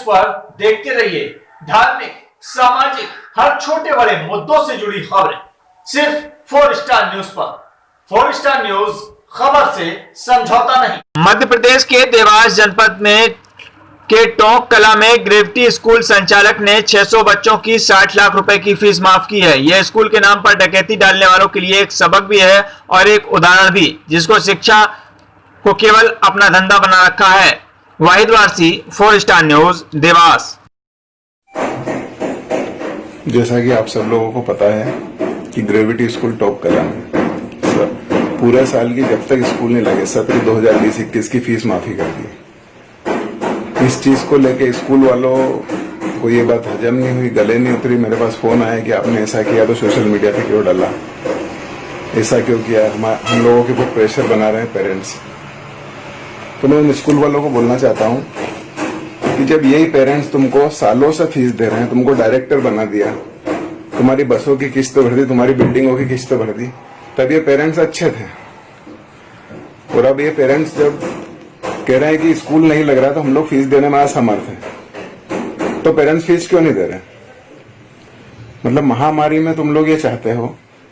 पर देखते रहिए धार्मिक, सामाजिक, हर छोटे बड़े मुद्दों से जुड़ी खबरें सिर्फ 4 स्टार न्यूज पर। 4 स्टार न्यूज, खबर से समझौता नहीं। मध्य प्रदेश के देवास जनपद में के टोंक कला में ग्रेविटी स्कूल संचालक ने 600 बच्चों की 60 लाख रुपए की फीस माफ की है। यह स्कूल के नाम पर डकैती डालने वालों के लिए एक सबक भी है और एक उदाहरण भी, जिसको शिक्षा को केवल अपना धंधा बना रखा है। वाहिद वारसी, 4 स्टार न्यूज, देवास। जैसा कि आप सब लोगों को पता है कि ग्रेविटी स्कूल टोंक कला में पूरे साल की जब तक स्कूल नहीं लगे सत्र 2020-21 की फीस माफी कर दी। इस चीज को लेके स्कूल वालों को ये बात हजम नहीं हुई, गले नहीं उतरी। मेरे पास फोन आया कि आपने ऐसा किया तो सोशल मीडिया पे क्यों डाला, ऐसा क्यों किया, हम लोगों के ऊपर प्रेशर बना रहे हैं पेरेंट्स। तो मैं उन स्कूल वालों को बोलना चाहता हूँ कि जब यही पेरेंट्स तुमको सालों से फीस दे रहे हैं, तुमको डायरेक्टर बना दिया, तुम्हारी बसों की किस्त भर दी, तुम्हारी बिल्डिंगों की किस्त भर दी, तब ये पेरेंट्स अच्छे थे। और अब ये पेरेंट्स जब कह रहे हैं कि स्कूल नहीं लग रहा तो हम लोग फीस देने में असमर्थ हैं, तो पेरेंट्स फीस क्यों नहीं दे रहे? मतलब महामारी में तुम लोग ये चाहते हो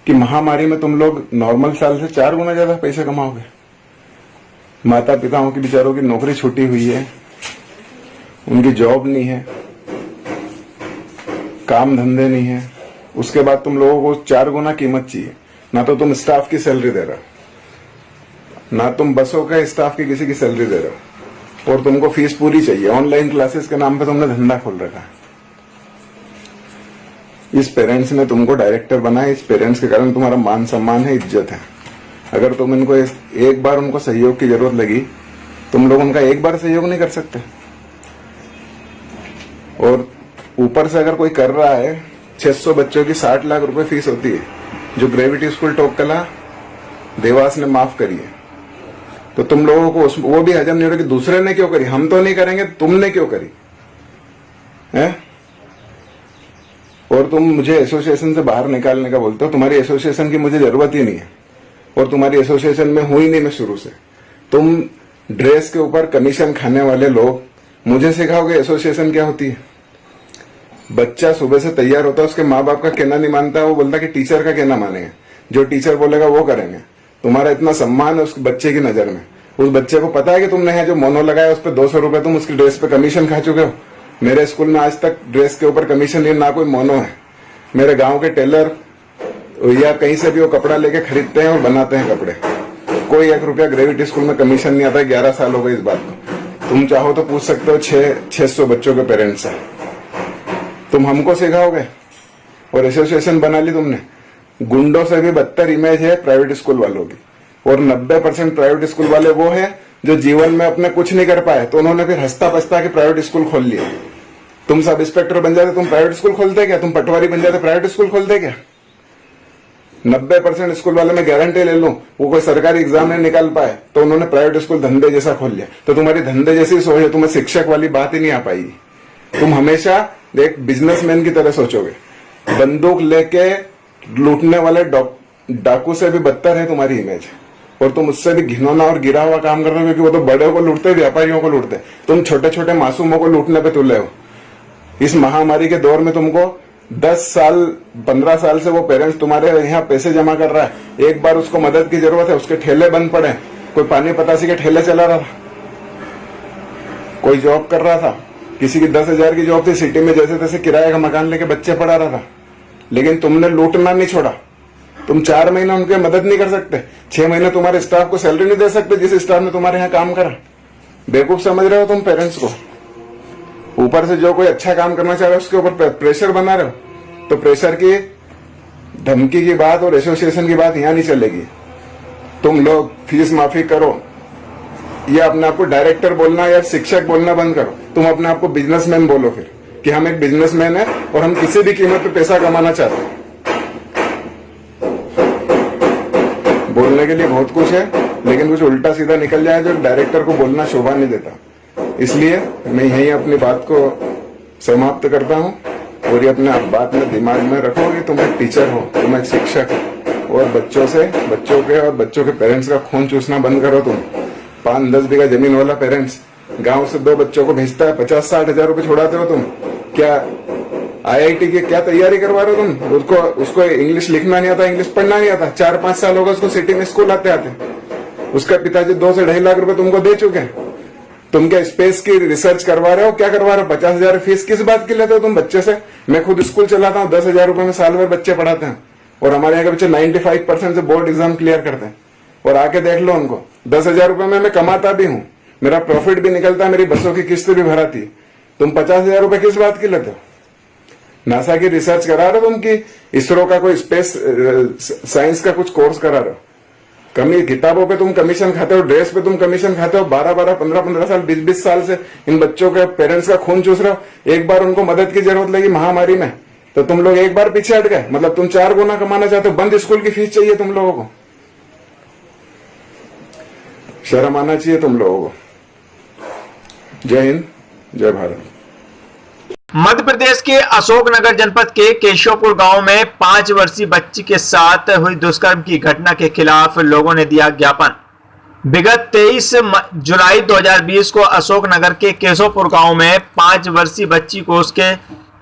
कि महामारी में तुम लोग नॉर्मल साल से 4 गुना ज्यादा पैसे कमाओगे। माता पिताओं की बेचारों की नौकरी छूटी हुई है, उनकी जॉब नहीं है, काम धंधे नहीं है, उसके बाद तुम लोगों को 4 गुना कीमत चाहिए। ना तो तुम स्टाफ की सैलरी दे रहे हो, ना तुम बसों का स्टाफ की किसी की सैलरी दे रहे हो, और तुमको फीस पूरी चाहिए। ऑनलाइन क्लासेस के नाम पे तुमने धंधा खोल रखा है। इस पेरेंट्स ने तुमको डायरेक्टर बनाया, इस पेरेंट्स के कारण तुम्हारा मान सम्मान है, इज्जत है। अगर तुम इनको एक बार उनको सहयोग की जरूरत लगी, तुम लोग उनका एक बार सहयोग नहीं कर सकते। और ऊपर से अगर कोई कर रहा है, 600 बच्चों की 60 लाख रुपए फीस होती है जो ग्रेविटी स्कूल टोंक कला देवास ने माफ करी है, तो तुम लोगों को वो भी हजम नहीं हो रहा कि दूसरे ने क्यों करी, हम तो नहीं करेंगे, तुमने क्यों करी है? और तुम मुझे एसोसिएशन से बाहर निकालने का बोलते हो। तुम्हारी एसोसिएशन की मुझे जरूरत ही नहीं है, और तुम्हारी एसोसिएशन में हुई नहीं मैं शुरू से। तुम ड्रेस के ऊपर कमीशन खाने वाले लोग मुझे सिखाओगे एसोसिएशन क्या होती है? बच्चा सुबह से तैयार होता है, उसके माँ बाप का कहना नहीं मानता, वो बोलता कि टीचर का कहना मानेंगे, जो टीचर बोलेगा वो करेंगे। तुम्हारा इतना सम्मान है उस बच्चे की नजर में। उस बच्चे को पता है कि तुमने जो मोनो लगाया उस पर 200 रुपए तुम उसकी ड्रेस पे कमीशन खा चुके हो। मेरे स्कूल में आज तक ड्रेस के ऊपर कमीशन नहीं, ना कोई मोनो है। मेरे गांव के टेलर या कहीं से भी वो कपड़ा लेके खरीदते हैं और बनाते हैं कपड़े। कोई 1 रुपया ग्रेविटी स्कूल में कमीशन नहीं आता। 11 साल हो गए इस बात को। तुम चाहो तो पूछ सकते हो 600 बच्चों के पेरेंट्स से, तुम हमको सिखाओगे? और एसोसिएशन बना ली तुमने। गुंडों से भी बदतर इमेज है प्राइवेट स्कूल वालों की, और 90% प्राइवेट स्कूल वाले वो हैं जो जीवन में अपने कुछ नहीं कर पाए, तो उन्होंने फिर हंसता पछता के प्राइवेट स्कूल खोल लिया। तुम सब इंस्पेक्टर बन जाते, तुम प्राइवेट स्कूल खोलते क्या? तुम पटवारी बन जाते, प्राइवेट स्कूल खोलते क्या? 90% स्कूल वाले मैं गारंटी ले लूं, वो कोई सरकारी एग्जाम नहीं निकाल पाए तो उन्होंने प्राइवेट स्कूल धंधे जैसा खोल लिया। तो तुम्हारी धंधे जैसी सोच है, तुम्हें शिक्षक वाली बात ही नहीं आ पाएगी। तुम हमेशा एक बिजनेसमैन की तरह सोचोगे। बंदूक लेके लूटने वाले डाकू से भी बदतर है तुम्हारी इमेज, और तुम उससे भी घिनौना और गिरा हुआ काम कर रहे हो, क्योंकि वो तो बड़े को लूटते, व्यापारियों को लूटते, तुम छोटे छोटे मासूमों को लूटने पे तुले हो। इस महामारी के दौर में तुमको 10 साल 15 साल से वो पेरेंट्स तुम्हारे यहाँ पैसे जमा कर रहा है, एक बार उसको मदद की जरूरत है, उसके ठेले बंद पड़े। कोई पानी पतासी के ठेले चला रहा था, कोई जॉब कर रहा था, किसी की 10,000 की जॉब थी, सिटी में जैसे तैसे किराए का मकान लेके बच्चे पढ़ा रहा था, लेकिन तुमने लूटना नहीं छोड़ा। तुम 4 महीने उनके मदद नहीं कर सकते, 6 महीने तुम्हारे स्टाफ को सैलरी नहीं दे सकते जिस स्टाफ ने तुम्हारे यहाँ काम करा। बेवकूफ समझ रहे हो तुम पेरेंट्स को। ऊपर से जो कोई अच्छा काम करना चाह रहा है उसके ऊपर प्रेशर बना रहे हो। तो प्रेशर की धमकी की बात और एसोसिएशन की बात यहाँ नहीं चलेगी। तुम लोग फीस माफी करो, या अपने आप को डायरेक्टर बोलना या शिक्षक बोलना बंद करो। तुम अपने आप को बिजनेसमैन बोलो फिर, कि हम एक बिजनेसमैन है और हम किसी भी कीमत पे पैसा कमाना चाहते हैं। बोलने के लिए बहुत कुछ है, लेकिन कुछ उल्टा सीधा निकल जाए जो डायरेक्टर को बोलना शोभा नहीं देता। इसलिए मैं यही अपनी बात को समाप्त करता हूँ, और ये अपने बात में दिमाग में रखो कि तुम एक टीचर हो, तुम एक शिक्षक हो, और बच्चों के पेरेंट्स का खून चूसना बंद करो। तुम 5-10 बीघा जमीन वाला पेरेंट्स गांव से 2 बच्चों को भेजता है, 50-60 हजार रुपए छोड़ाते हो तुम। क्या IIT की क्या तैयारी करवा रहे हो तुम? उसको इंग्लिश लिखना नहीं आता, इंग्लिश पढ़ना नहीं आता। 4-5 साल होगा उसको सिटी में स्कूल आते आते। उसका पिताजी 2 से 2.5 लाख रुपए तुमको दे चुके हैं। तुम क्या स्पेस की रिसर्च करवा रहे हो? क्या करवा रहे हो? 50 हजार फीस किस बात की लेते हो तुम बच्चे से? मैं खुद स्कूल चलाता हूँ, 10 हजार रुपए में साल भर बच्चे पढ़ाते हैं, और हमारे यहाँ के बच्चे 95% से बोर्ड एग्जाम क्लियर करते हैं। और आके देख लो उनको, 10 हजार रुपए में मैं कमाता भी हूँ, मेरा प्रॉफिट भी निकलता है, मेरी बसों की किस्त भी भराती है। तुम 50 हजार रुपए किस बात की लेते हो? नासा की रिसर्च करा रहे हो तुम, कि इसरो का कोई स्पेस साइंस का कुछ कोर्स करा रहे हो? किताबों पे तुम कमीशन खाते हो, ड्रेस पे तुम कमीशन खाते हो। 12-12, 15-15 साल, 20-20 साल से इन बच्चों के पेरेंट्स का खून चूस रहे हो। एक बार उनको मदद की जरूरत लगी महामारी में, तो तुम लोग एक बार पीछे हट गए। मतलब तुम 4 गुना कमाना चाहते हो। बंद स्कूल की फीस चाहिए तुम लोगों को। शर्म आना चाहिए तुम लोगों को। जय हिंद, जय भारत। मध्य प्रदेश के अशोकनगर जनपद के केशवपुर गांव में 5 वर्षीय बच्ची के साथ हुई दुष्कर्म की घटना के खिलाफ लोगों ने दिया ज्ञापन। विगत 23 जुलाई 2020 को अशोकनगर के केशवपुर गांव में 5 वर्षीय बच्ची को उसके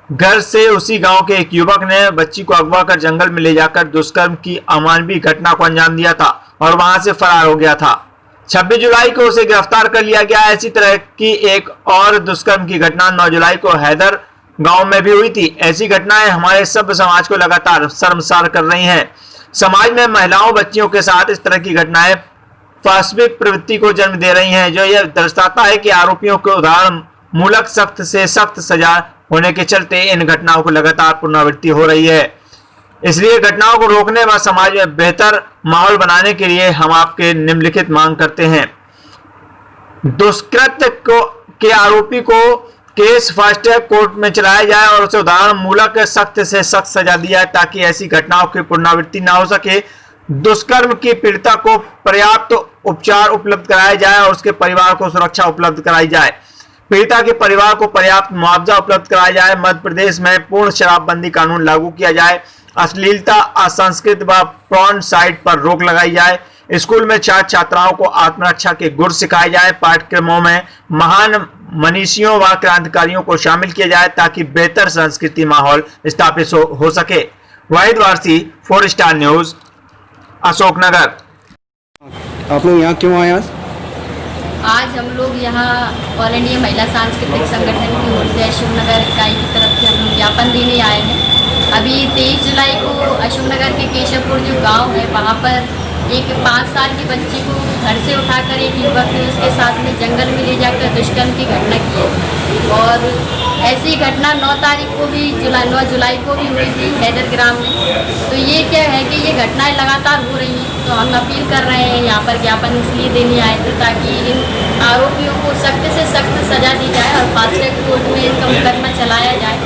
घर से उसी गांव के एक युवक ने बच्ची को अगवा कर जंगल में ले जाकर दुष्कर्म की अमानवीय घटना को अंजाम दिया था और वहां से फरार हो गया था। 26 जुलाई को उसे गिरफ्तार कर लिया गया। इसी तरह की एक और दुष्कर्म की घटना 9 जुलाई को हैदर गांव में भी हुई थी। ऐसी घटनाएं हमारे सभ्य समाज को लगातार शर्मसार कर रही हैं। समाज में महिलाओं, बच्चियों के साथ इस तरह की घटनाएं पाशविक प्रवृत्ति को जन्म दे रही हैं, जो यह दर्शाता है कि आरोपियों को उदाहरण मूलक सख्त से सख्त सजा होने के चलते इन घटनाओं को लगातार पुनरावृत्ति हो रही है। इसलिए घटनाओं को रोकने व समाज में बेहतर माहौल बनाने के लिए हम आपके निम्नलिखित मांग करते हैं। दुष्कृत्य के आरोपी को केस फास्ट ट्रैक कोर्ट में चलाया जाए और उसे उदाहरण मूलक सख्त से सख्त सजा दी जाए, ताकि ऐसी घटनाओं की पुनरावृत्ति न हो सके। दुष्कर्म की पीड़िता को पर्याप्त उपचार उपलब्ध कराया जाए और उसके परिवार को सुरक्षा उपलब्ध कराई जाए। पीड़िता के परिवार को पर्याप्त मुआवजा उपलब्ध कराया जाए। मध्य प्रदेश में पूर्ण शराबबंदी कानून लागू किया जाए। अश्लीलता, असंस्कृत व पॉर्न साइट पर रोक लगाई जाए। स्कूल में छात्र छात्राओं को आत्मरक्षा के गुर सिखाए जाए। पाठ्यक्रमों में महान मनीषियों व क्रांतिकारियों को शामिल किया जाए, ताकि बेहतर संस्कृति माहौल स्थापित हो सके। वाहिद वारसी, 4 स्टार न्यूज, अशोकनगर। आप लोग यहाँ क्यों आए आज हम लोग यहाँ ऑल इंडिया महिला सांस्कृतिक संगठन की ओर से अशोकनगर इकाई की तरफ से हम लोग ज्ञापन देने आए हैं। अभी 23 जुलाई को अशोकनगर के केशवपुर जो गांव है, वहाँ पर एक 5 साल की बच्ची को घर से उठाकर एक युवक ने उसके साथ में जंगल में ले जाकर दुष्कर्म की घटना की है। और ऐसी घटना 9 जुलाई को भी हुई थी हैदर ग्राम में। तो ये क्या है कि ये घटनाएं लगातार हो रही हैं। तो हम अपील कर रहे हैं, यहाँ पर ज्ञापन इसलिए देने आए थे ताकि इन आरोपियों को सख्त से सख्त सजा दी जाए और फास्ट ट्रैक कोर्ट में इनका मुकदमा चलाया जाए।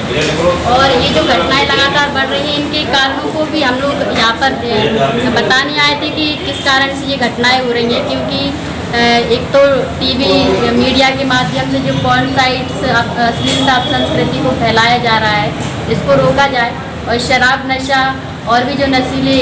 और ये जो घटनाएं लगातार बढ़ रही हैं, इनके कारणों को भी हम लोग यहाँ पर बताने आए थे कि किस कारण से ये घटनाएं हो रही हैं। क्योंकि एक तो टीवी मीडिया के माध्यम से जो पॉर्न साइट्स अश्लीलता संस्कृति को फैलाया जा रहा है, इसको रोका जाए। और शराब, नशा और भी जो नशीली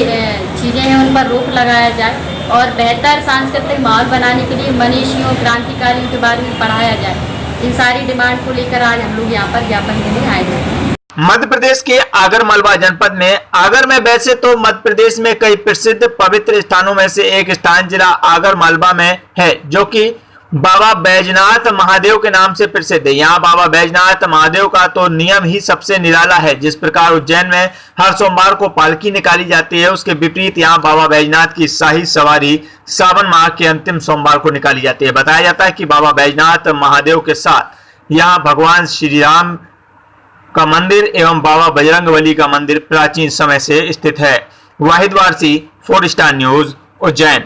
चीज़ें हैं उन पर रोक लगाया जाए। और बेहतर सांस्कृतिक माहौल बनाने के लिए मनीषियों, क्रांतिकारियों के बारे में पढ़ाया जाए। इन सारी डिमांड को लेकर आज हम लोग यहाँ पर ज्ञापन देने आए हैं। मध्य प्रदेश के आगर मालवा जनपद में आगर में वैसे तो मध्य प्रदेश में कई प्रसिद्ध पवित्र स्थानों में से एक स्थान जिला आगर मालवा में है, जो कि बाबा बैजनाथ महादेव के नाम से प्रसिद्ध है। यहाँ बाबा बैजनाथ महादेव का तो नियम ही सबसे निराला है। जिस प्रकार उज्जैन में हर सोमवार को पालकी निकाली जाती है, उसके विपरीत यहाँ बाबा बैजनाथ की शाही सवारी सावन माह के अंतिम सोमवार को निकाली जाती है। बताया जाता है कि बाबा बैजनाथ महादेव के साथ यहाँ भगवान श्री राम का मंदिर एवं बाबा बजरंगबली का मंदिर प्राचीन समय से स्थित है। वाहिद वारसी, 4 स्टार न्यूज, उज्जैन।